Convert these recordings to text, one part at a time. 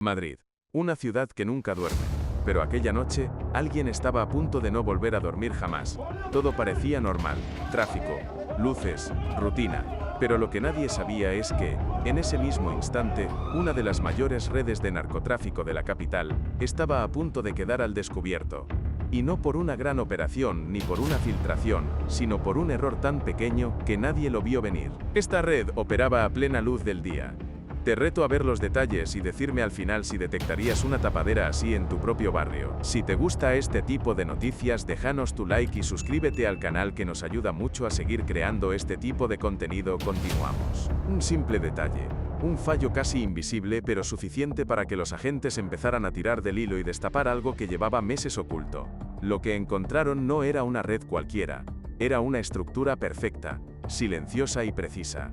Madrid, una ciudad que nunca duerme. Pero aquella noche, alguien estaba a punto de no volver a dormir jamás. Todo parecía normal, tráfico, luces, rutina. Pero lo que nadie sabía es que, en ese mismo instante, una de las mayores redes de narcotráfico de la capital estaba a punto de quedar al descubierto. Y no por una gran operación ni por una filtración, sino por un error tan pequeño que nadie lo vio venir. Esta red operaba a plena luz del día. Te reto a ver los detalles y decirme al final si detectarías una tapadera así en tu propio barrio. Si te gusta este tipo de noticias, déjanos tu like y suscríbete al canal, que nos ayuda mucho a seguir creando este tipo de contenido. Continuamos. Un simple detalle. Un fallo casi invisible, pero suficiente para que los agentes empezaran a tirar del hilo y destapar algo que llevaba meses oculto. Lo que encontraron no era una red cualquiera. Era una estructura perfecta, silenciosa y precisa.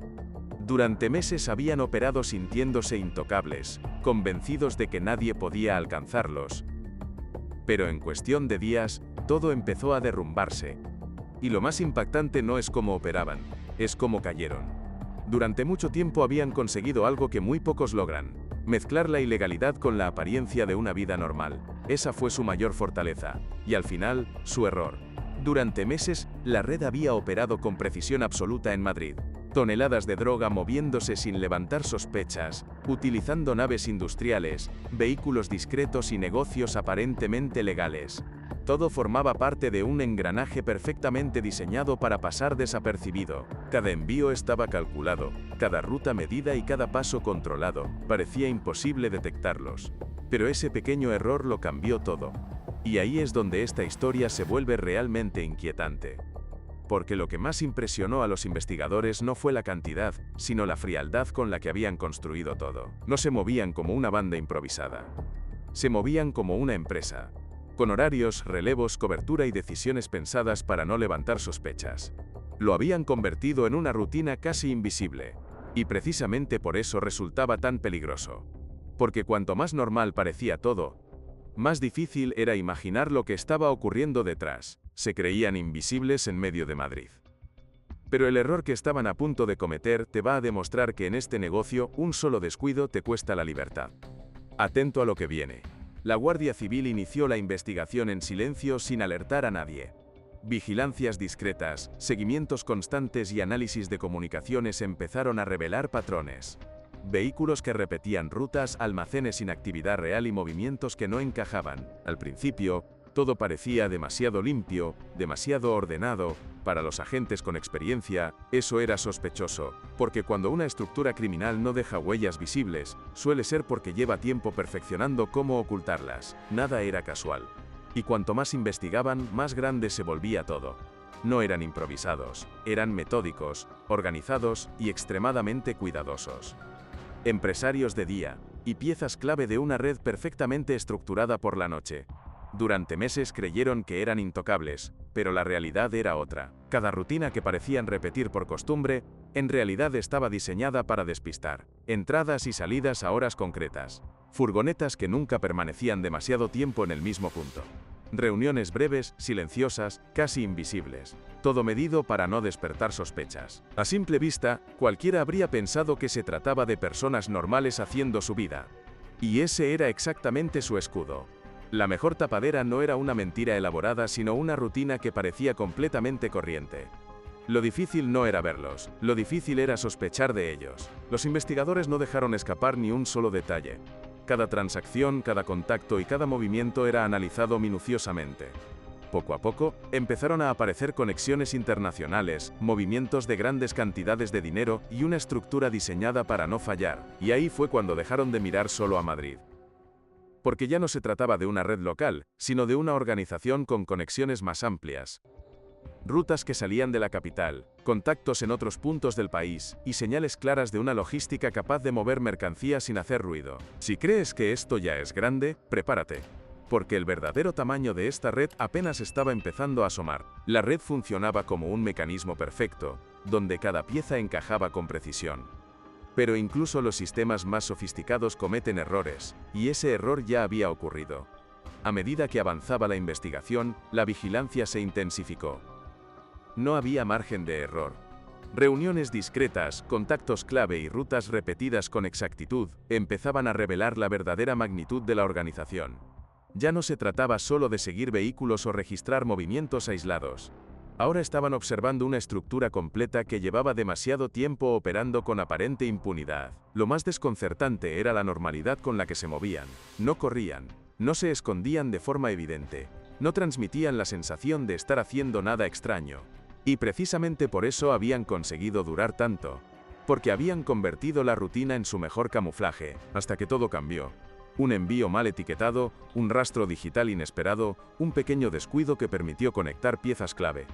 Durante meses habían operado sintiéndose intocables, convencidos de que nadie podía alcanzarlos. Pero en cuestión de días, todo empezó a derrumbarse. Y lo más impactante no es cómo operaban, es cómo cayeron. Durante mucho tiempo habían conseguido algo que muy pocos logran: mezclar la ilegalidad con la apariencia de una vida normal. Esa fue su mayor fortaleza, y al final, su error. Durante meses, la red había operado con precisión absoluta en Madrid. Toneladas de droga moviéndose sin levantar sospechas, utilizando naves industriales, vehículos discretos y negocios aparentemente legales. Todo formaba parte de un engranaje perfectamente diseñado para pasar desapercibido. Cada envío estaba calculado, cada ruta medida y cada paso controlado. Parecía imposible detectarlos. Pero ese pequeño error lo cambió todo. Y ahí es donde esta historia se vuelve realmente inquietante. Porque lo que más impresionó a los investigadores no fue la cantidad, sino la frialdad con la que habían construido todo. No se movían como una banda improvisada. Se movían como una empresa. Con horarios, relevos, cobertura y decisiones pensadas para no levantar sospechas. Lo habían convertido en una rutina casi invisible. Y precisamente por eso resultaba tan peligroso. Porque cuanto más normal parecía todo, más difícil era imaginar lo que estaba ocurriendo detrás. Se creían invisibles en medio de Madrid. Pero el error que estaban a punto de cometer te va a demostrar que en este negocio un solo descuido te cuesta la libertad. Atento a lo que viene. La Guardia Civil inició la investigación en silencio, sin alertar a nadie. Vigilancias discretas, seguimientos constantes y análisis de comunicaciones empezaron a revelar patrones. Vehículos que repetían rutas, almacenes sin actividad real y movimientos que no encajaban. Al principio, todo parecía demasiado limpio, demasiado ordenado. Para los agentes con experiencia, eso era sospechoso, porque cuando una estructura criminal no deja huellas visibles, suele ser porque lleva tiempo perfeccionando cómo ocultarlas. Nada era casual. Y cuanto más investigaban, más grande se volvía todo. No eran improvisados, eran metódicos, organizados y extremadamente cuidadosos. Empresarios de día, y piezas clave de una red perfectamente estructurada por la noche. Durante meses creyeron que eran intocables, pero la realidad era otra. Cada rutina que parecían repetir por costumbre, en realidad estaba diseñada para despistar. Entradas y salidas a horas concretas. Furgonetas que nunca permanecían demasiado tiempo en el mismo punto. Reuniones breves, silenciosas, casi invisibles. Todo medido para no despertar sospechas. A simple vista, cualquiera habría pensado que se trataba de personas normales haciendo su vida. Y ese era exactamente su escudo. La mejor tapadera no era una mentira elaborada, sino una rutina que parecía completamente corriente. Lo difícil no era verlos, lo difícil era sospechar de ellos. Los investigadores no dejaron escapar ni un solo detalle. Cada transacción, cada contacto y cada movimiento era analizado minuciosamente. Poco a poco, empezaron a aparecer conexiones internacionales, movimientos de grandes cantidades de dinero y una estructura diseñada para no fallar. Y ahí fue cuando dejaron de mirar solo a Madrid. Porque ya no se trataba de una red local, sino de una organización con conexiones más amplias. Rutas que salían de la capital, contactos en otros puntos del país y señales claras de una logística capaz de mover mercancía sin hacer ruido. Si crees que esto ya es grande, prepárate. Porque el verdadero tamaño de esta red apenas estaba empezando a asomar. La red funcionaba como un mecanismo perfecto, donde cada pieza encajaba con precisión. Pero incluso los sistemas más sofisticados cometen errores, y ese error ya había ocurrido. A medida que avanzaba la investigación, la vigilancia se intensificó. No había margen de error. Reuniones discretas, contactos clave y rutas repetidas con exactitud empezaban a revelar la verdadera magnitud de la organización. Ya no se trataba solo de seguir vehículos o registrar movimientos aislados. Ahora estaban observando una estructura completa que llevaba demasiado tiempo operando con aparente impunidad. Lo más desconcertante era la normalidad con la que se movían. No corrían, no se escondían de forma evidente, no transmitían la sensación de estar haciendo nada extraño. Y precisamente por eso habían conseguido durar tanto. Porque habían convertido la rutina en su mejor camuflaje, hasta que todo cambió. Un envío mal etiquetado, un rastro digital inesperado, un pequeño descuido que permitió conectar piezas clave.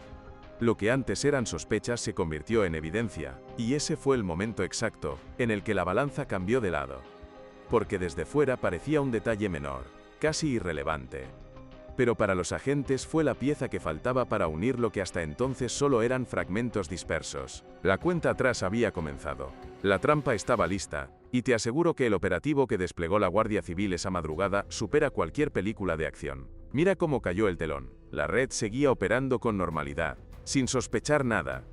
Lo que antes eran sospechas se convirtió en evidencia, y ese fue el momento exacto en el que la balanza cambió de lado. Porque desde fuera parecía un detalle menor, casi irrelevante. Pero para los agentes fue la pieza que faltaba para unir lo que hasta entonces solo eran fragmentos dispersos. La cuenta atrás había comenzado. La trampa estaba lista, y te aseguro que el operativo que desplegó la Guardia Civil esa madrugada supera cualquier película de acción. Mira cómo cayó el telón. La red seguía operando con normalidad, sin sospechar nada.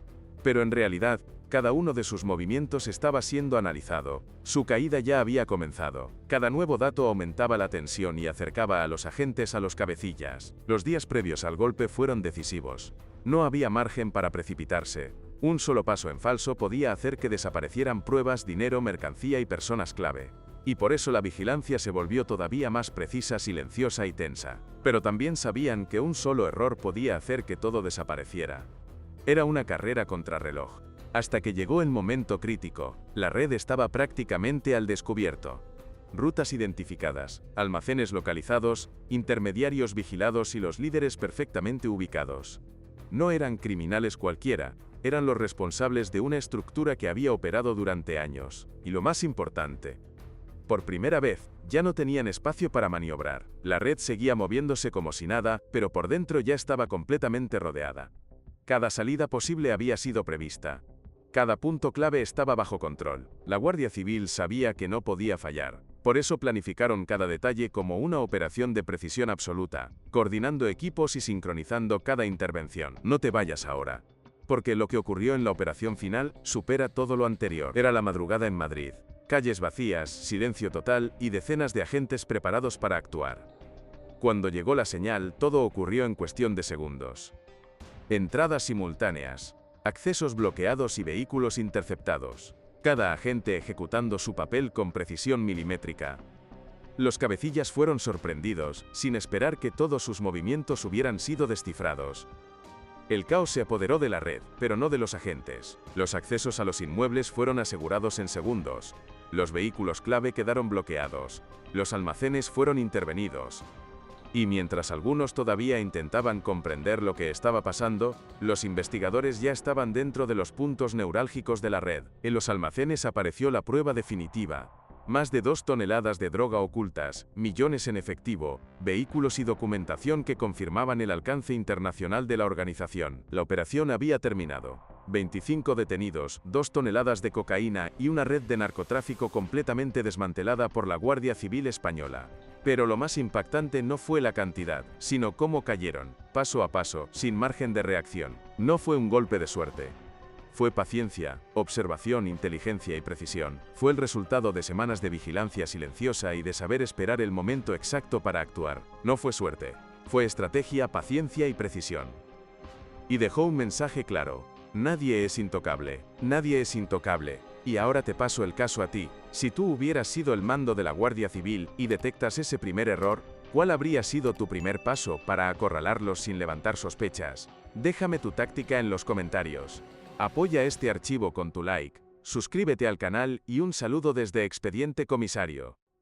Pero en realidad, cada uno de sus movimientos estaba siendo analizado. Su caída ya había comenzado. Cada nuevo dato aumentaba la tensión y acercaba a los agentes a los cabecillas. Los días previos al golpe fueron decisivos. No había margen para precipitarse. Un solo paso en falso podía hacer que desaparecieran pruebas, dinero, mercancía y personas clave. Y por eso la vigilancia se volvió todavía más precisa, silenciosa y tensa. Pero también sabían que un solo error podía hacer que todo desapareciera. Era una carrera contrarreloj. Hasta que llegó el momento crítico, la red estaba prácticamente al descubierto. Rutas identificadas, almacenes localizados, intermediarios vigilados y los líderes perfectamente ubicados. No eran criminales cualquiera, eran los responsables de una estructura que había operado durante años. Y lo más importante, por primera vez, ya no tenían espacio para maniobrar. La red seguía moviéndose como si nada, pero por dentro ya estaba completamente rodeada. Cada salida posible había sido prevista. Cada punto clave estaba bajo control. La Guardia Civil sabía que no podía fallar. Por eso planificaron cada detalle como una operación de precisión absoluta, coordinando equipos y sincronizando cada intervención. No te vayas ahora. Porque lo que ocurrió en la operación final supera todo lo anterior. Era la madrugada en Madrid. Calles vacías, silencio total y decenas de agentes preparados para actuar. Cuando llegó la señal, todo ocurrió en cuestión de segundos. Entradas simultáneas. Accesos bloqueados y vehículos interceptados. Cada agente ejecutando su papel con precisión milimétrica. Los cabecillas fueron sorprendidos, sin esperar que todos sus movimientos hubieran sido descifrados. El caos se apoderó de la red, pero no de los agentes. Los accesos a los inmuebles fueron asegurados en segundos. Los vehículos clave quedaron bloqueados. Los almacenes fueron intervenidos. Y mientras algunos todavía intentaban comprender lo que estaba pasando, los investigadores ya estaban dentro de los puntos neurálgicos de la red. En los almacenes apareció la prueba definitiva. Más de 2 toneladas de droga ocultas, millones en efectivo, vehículos y documentación que confirmaban el alcance internacional de la organización. La operación había terminado. 25 detenidos, 2 toneladas de cocaína y una red de narcotráfico completamente desmantelada por la Guardia Civil Española. Pero lo más impactante no fue la cantidad, sino cómo cayeron, paso a paso, sin margen de reacción. No fue un golpe de suerte. Fue paciencia, observación, inteligencia y precisión. Fue el resultado de semanas de vigilancia silenciosa y de saber esperar el momento exacto para actuar. No fue suerte. Fue estrategia, paciencia y precisión. Y dejó un mensaje claro. Nadie es intocable. Nadie es intocable. Y ahora te paso el caso a ti. Si tú hubieras sido el mando de la Guardia Civil y detectas ese primer error, ¿cuál habría sido tu primer paso para acorralarlos sin levantar sospechas? Déjame tu táctica en los comentarios. Apoya este archivo con tu like, suscríbete al canal y un saludo desde Expediente Comisario.